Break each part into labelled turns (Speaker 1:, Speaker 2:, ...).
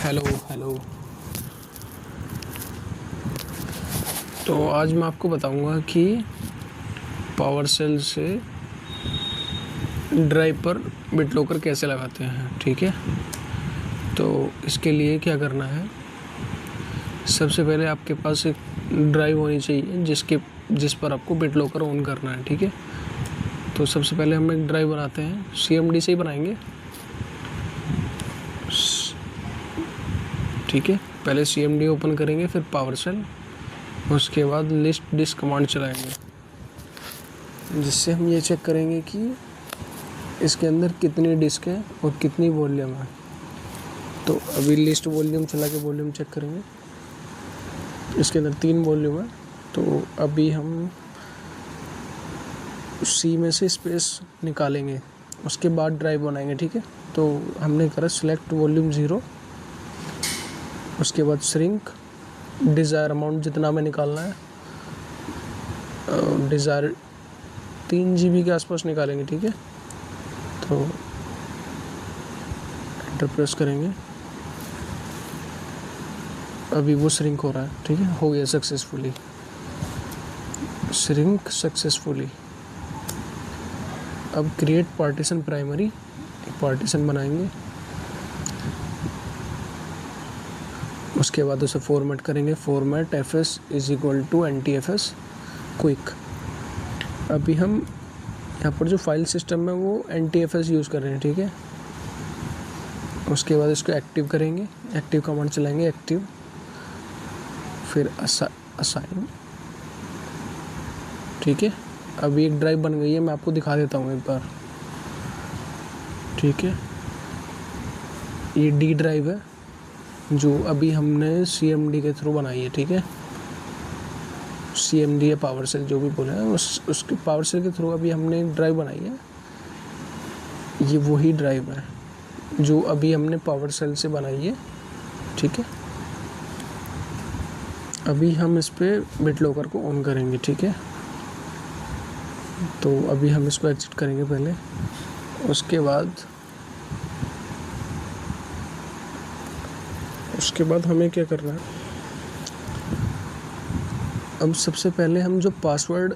Speaker 1: Hello hello. तो आज मैं आपको बताऊंगा कि पावर सेल से ड्राइव पर बिट लोकर कैसे लगाते हैं। ठीक है, तो इसके लिए क्या करना है, सबसे पहले आपके पास एक ड्राइव होनी चाहिए जिस पर आपको बिट लोकर ऑन करना है। ठीक है, तो सबसे पहले हम एक ड्राइव बनाते हैं, CMD से ही बनाएंगे। ठीक है, पहले CMD ओपन करेंगे, फिर पावर सेल, उसके बाद लिस्ट डिस्क कमांड चलाएंगे, जिससे हम ये चेक करेंगे कि इसके अंदर कितनी डिस्क है और कितनी वॉल्यूम है। तो अभी लिस्ट वॉल्यूम चला के वॉल्यूम चेक करेंगे। इसके अंदर 3 वॉल्यूम है, तो अभी हम C में से स्पेस निकालेंगे, उसके बाद ड्राइव बनाएंगे। ठीक है, तो हमने करा सिलेक्ट वॉल्यूम 0, उसके बाद श्रिंक डिज़ायर अमाउंट जितना हमें निकालना है, डिज़ायर 3 GB के आसपास निकालेंगे। ठीक है, तो एंटर प्रेस करेंगे, अभी वो श्रिंक हो रहा है। ठीक है, हो गया सक्सेसफुली, श्रिंक सक्सेसफुली। अब क्रिएट पार्टीशन प्राइमरी, पार्टीशन बनाएंगे, उसके बाद उसे फॉर्मेट करेंगे, फॉर्मेट fs = NTFS क्विक। अभी हम यहाँ पर जो फाइल सिस्टम है वो NTFS यूज़ कर रहे हैं। ठीक है, उसके बाद इसको एक्टिव करेंगे, एक्टिव कमांड चलाएंगे, एक्टिव, फिर असाइन। ठीक है, अभी एक ड्राइव बन गई है, मैं आपको दिखा देता हूँ एक बार। ठीक है, ये D ड्राइव है जो अभी हमने CMD के थ्रू बनाई है। ठीक है, CMD या पावर सेल जो भी बोले हैं, उसके पावर सेल के थ्रू अभी हमने एक ड्राइव बनाई है। ये वही ड्राइव है जो अभी हमने पावर सेल से बनाई है। ठीक है, अभी हम इस पे बिट लोकर को ऑन करेंगे। ठीक है, तो अभी हम इसको एग्जिट करेंगे पहले, उसके बाद हमें क्या करना है, अब सबसे पहले हम जो पासवर्ड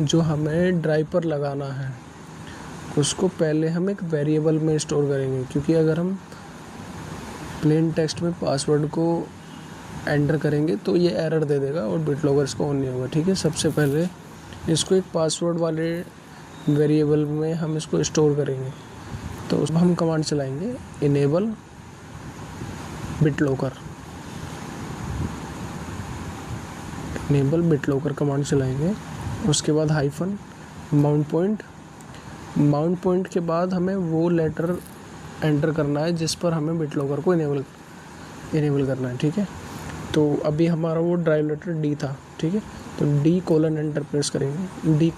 Speaker 1: जो हमें ड्राइव पर लगाना है उसको पहले हम एक वेरिएबल में स्टोर करेंगे, क्योंकि अगर हम प्लेन टेक्स्ट में पासवर्ड को एंटर करेंगे तो ये एरर दे देगा और बिट लोकर इसको ऑन नहीं होगा। ठीक है, सबसे पहले इसको एक पासवर्ड वाले वेरिएबल में हम इसको स्टोर करेंगे, तो उसमें हम कमांड चलाएंगे इनेबल बिट लोकर, इनेबल बिट लोकर कमांड चलाएंगे, उसके बाद हाइफन माउंट पॉइंट के बाद हमें वो लेटर एंटर करना है जिस पर हमें बिट लोकर को इनेबल करना है। ठीक है, तो अभी हमारा वो ड्राइव लेटर D था। ठीक है, तो D: एंटर प्रेस करेंगे, D:,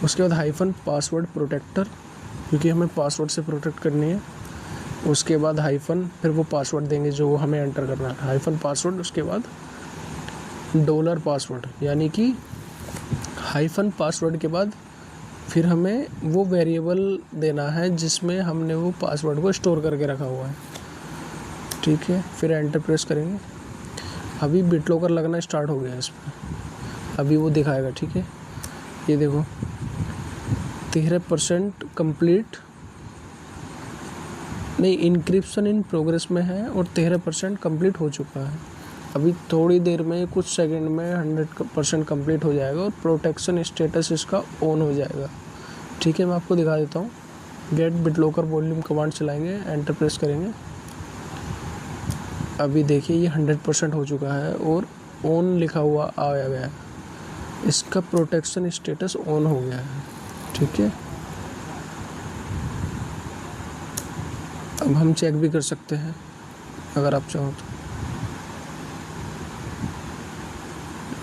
Speaker 1: उसके बाद हाइफन पासवर्ड प्रोटेक्टर, क्योंकि हमें पासवर्ड से प्रोटेक्ट करनी है, उसके बाद हाइफन, फिर वो पासवर्ड देंगे जो हमें एंटर करना है, हाइफन पासवर्ड, उसके बाद $पासवर्ड, यानी कि हाइफन पासवर्ड के बाद फिर हमें वो वेरिएबल देना है जिसमें हमने वो पासवर्ड को स्टोर करके रखा हुआ है। ठीक है, फिर एंटर प्रेस करेंगे, अभी बिट लोकर लगना स्टार्ट हो गया है इसमें, अभी वो दिखाएगा। ठीक है, ये देखो 13% कंप्लीट, नहीं, इंक्रिप्शन इन प्रोग्रेस में है और 13% कंप्लीट हो चुका है। अभी थोड़ी देर में, कुछ सेकंड में 100% कंप्लीट हो जाएगा और प्रोटेक्शन स्टेटस इसका ऑन हो जाएगा। ठीक है, मैं आपको दिखा देता हूँ, गेट बिट लोकर वॉल्यूम कमांड चलाएंगे, एंटर प्रेस करेंगे, अभी देखिए ये 100% हो चुका है और ऑन लिखा हुआ आया गया है, इसका प्रोटेक्शन स्टेटस ऑन हो गया है। ठीक है, अब हम चेक भी कर सकते हैं अगर आप चाहो तो।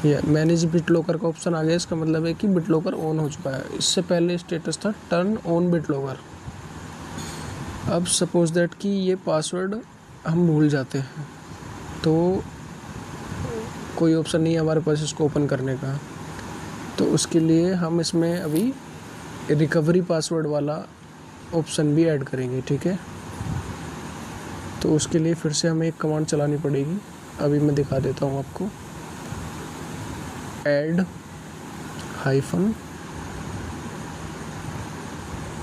Speaker 1: ये मैनेज बिट लोकर का ऑप्शन आ गया, इसका मतलब है कि बिट लोकर ऑन हो चुका है। इससे पहले स्टेटस था टर्न ऑन बिट लोकर। अब सपोज दैट कि ये पासवर्ड हम भूल जाते हैं, तो कोई ऑप्शन नहीं है हमारे पास इसको ओपन करने का, तो उसके लिए हम इसमें अभी रिकवरी पासवर्ड वाला ऑप्शन भी ऐड करेंगे। ठीक है, तो उसके लिए फिर से हमें एक कमांड चलानी पड़ेगी, अभी मैं दिखा देता हूँ आपको। Add hyphen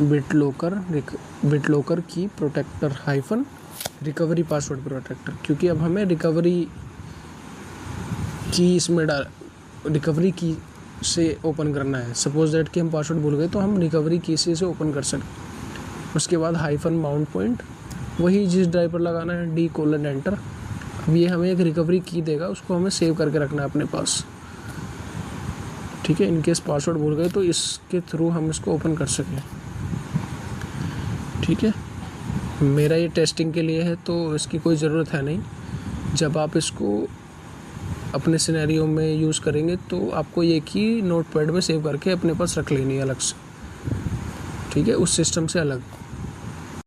Speaker 1: BitLocker key protector hyphen recovery password protector, क्योंकि अब हमें रिकवरी रिकवरी की से ओपन करना है। सपोज दैट कि हम पासवर्ड भूल गए तो हम रिकवरी की से इसे ओपन कर सकें। उसके बाद हाइफन माउंट पॉइंट, वही जिस ड्राइव पर लगाना है, D:\Enter। अब ये हमें एक रिकवरी की देगा, उसको हमें सेव करके रखना है अपने पास, ठीक है। इनकेस पासवर्ड भूल गए तो इसके थ्रू हम इसको ओपन कर सकें, ठीक है। मेरा ये टेस्टिंग के लिए है तो इसकी कोई ज़रूरत है नहीं। जब आप इसको अपने सिनेरियो में यूज़ करेंगे तो आपको ये की नोटपैड में सेव करके अपने पास रख लेनी है अलग से, ठीक है, उस सिस्टम से अलग।